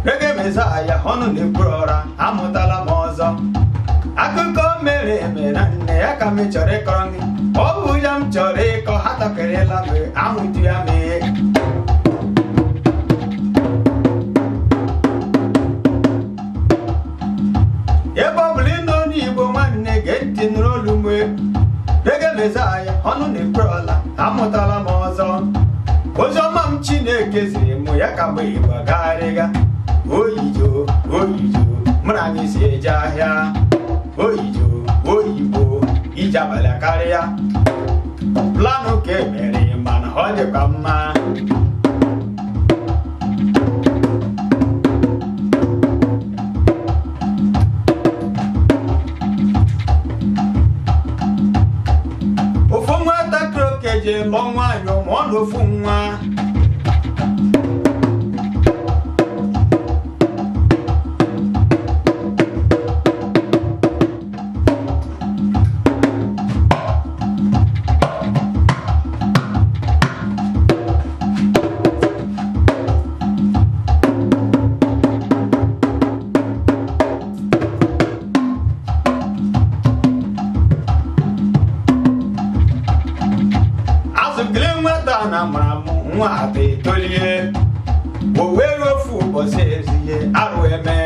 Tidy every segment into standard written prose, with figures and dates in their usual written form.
Reggae Messiah, Honor the Brora, Amutala Mozo. I could go Mary and Neka Michore Krongi. Oh, William Choreko, Hata Kerela, Amutiame. Yaboblindo Nibo man getting Rolume. Reggae Messiah, Honor the Brora, Amutala Mozo. Ozo mam Chineke ziri mụ ya ka mgbe Igbo garịga oyijo mụranyị si eje ahịa oyibo ije abalị karịa planụ ka emere mana ọ dịkwa mma ofu nwatakịrị okeje lụọ nwaanyị ma ọ na ofu nwa na maramu nwa ate tolie o were ofu ụbọchị ezihe arụ eme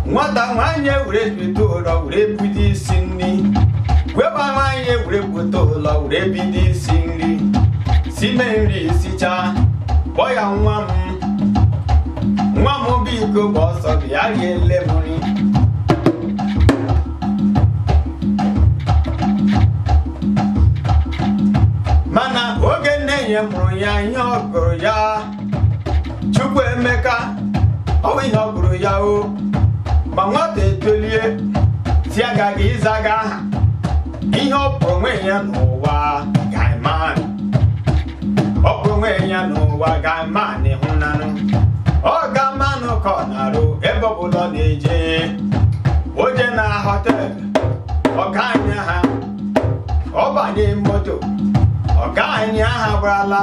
nwata nwanyị were bido ụlọ were bido isi nri weba nwanyị were bute ụlọ were bido isi nri si mee nri sicha kpọ ya nwa m biko gba ọsọ bịa riele m nri mana oge nne ya mụrụ ya ihe ọ gụrụ ya Chukwuemeka ọ bụ ihe ọ gụrụ ya o ma nwata etolie si agaghị ịzaga aha ihe ọ pụrụ onwe ya n'ụwa ga-eman ọ pụrụ onwe ya n'ụwa ga-eman ịhụnanụ ọ ga-amanụ ka ọ na-arụ ebe ọbụla na-eje oje na họteelụ ọganya ha ọ banye moto ọganya ha gbarala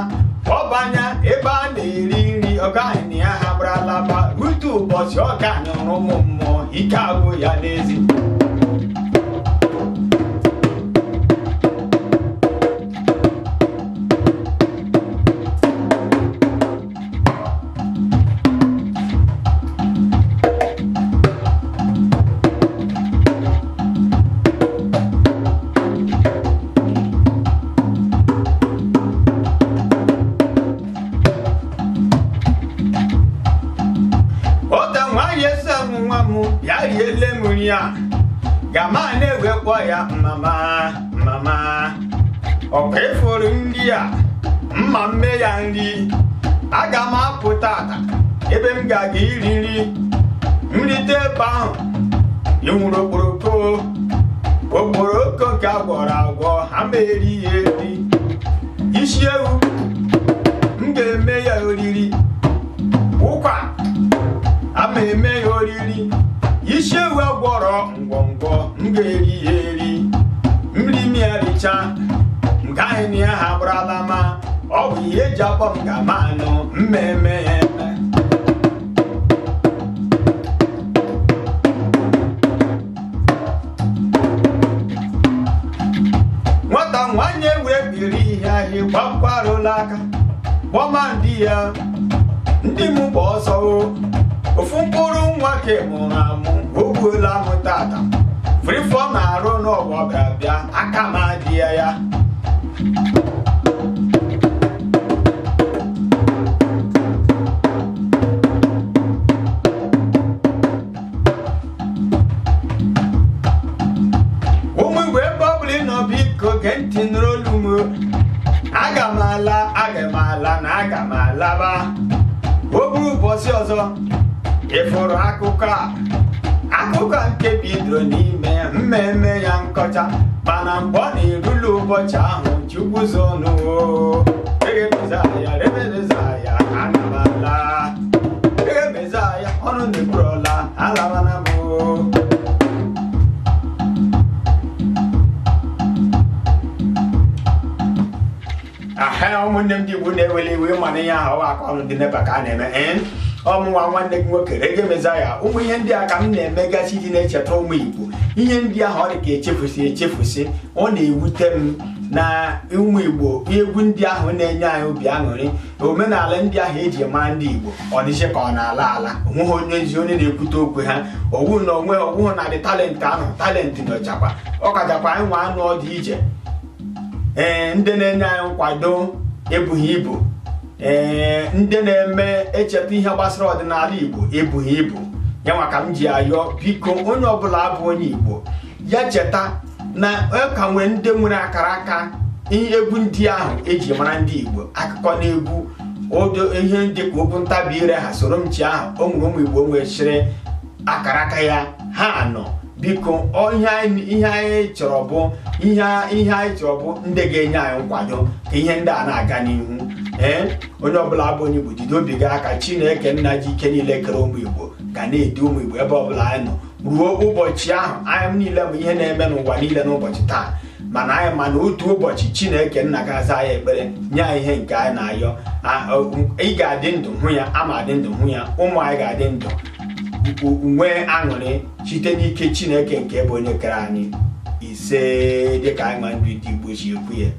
ọ banya ebe a na-eri nri ọganya ha gbarala ba rute ụbọchị ọ ga-anyụrụ ụmụ mmụọ ike agwụ ya n'ezi gama na-ewekpọ ya mama ọkwa ịfụrụ nri a mma mme ya nri aga m apụta ata ebe m ga-aga iri nrite ebe ahụ ịnwụrụ okporoko nke agwọrọ agwọ ha meri ya eri isi ewu m ga-eme ya oriri ụkwa ama eme ya oriri isi ewu agwọrọ ngwọngwọ m ga-eri ya eri nri m ya richa m gaghị na ya ha gbarala ma ọ bụ ihe eji akpọ m ga-ama anụ mmemme ya eme nwanyị wee biri ihe ahịa gbakwarụla aka gbọma ndị ya ndị mụ gba ọsọ ofu mkpụrụ nwa ka mụrụ amụ ogbuola amụ tata frifọ na-arụ n'ọgbọ bịa bịa aka ma dị ya biko genti n'olumo aga m ala na aga m alaba obu ụbọchị ọzọ ịfụrụ akụkọ nke bidoro n'ime mmemme ya nkọcha mana mgbe ọ na-erule ụbọchị ahụ Chukwu zọnụ egemeza ya aga m ala egemeza ya ọnụ na-ekwurola alabana m ụmụnne m ndị Igbo na-ewele iwe mana ihe ahụ akọnụ dị n'ebe ka a na-eme ọmụnwa nwanne gị nwoke egemeza ya ụmụ ihe ndị a ka m na-emegasị iji na-echeta ụmụ Igbo ihe ndị ahụ ọ dị ka echefusi ọ na-ewute m na ụmụ Igbo egwu ndị ahụ na-enye anyị obi aṅụrị omenala ndị ahụ eji mara ndị Igbo ọ dịche ka ọ na-ala onweghị onye ezi onye na-ekwute okwe ha owu na onwe ọwụhụ na dị talentị ahụ talentị nọchakwa ọ kachakwa anyị nwa anụ ọ dị iche ndị na-enye anyị nkwado ebughị ibu ndị na-eme echeta ihe gbasara ọdịnala Igbo ebughị ibu ya maka m ji ayọ biko onye ọbụla abụ onye Igbo ya cheta na ka nwee ndị nwere akara aka egwu ndị ahụ eji mara ndị Igbo akụkọ na egwu odo ihe ndị ka okwu ntabi ire ha soro m chi ahụ o nwere ụmụ Igbo nwechiri akara aka ya ha nọ biko ihe anyị chọrọ bụ ndị ga-enye anyị nkwado ka ihe ndị a na-aga n'ihu onye ọbụla bụ onye Igbo jide obi gị aka Chineke nna ji ike niile kere ụmụ Igbo ga na-edu ụmụ Igbo ebe ọbụla anyị nọ ruo ụbọchị ahụ anyị niile bụ ihe na-eme n'ụwa niile n'ụbọchị taa mana anyị ma na otu ụbọchị Chineke nna ga-aza anyị ekpere nye anyị ihe nke anyị na-ayọ ị ga-adị ndụ hụ ya ama adị ndụ hụ ya ụmụ anyị ga-adị ndụ nwee aṅụrị site n'ike Chineke nke bụ onye kere anyị ise dịka anyị ma ndị Igbo ji ekwu ya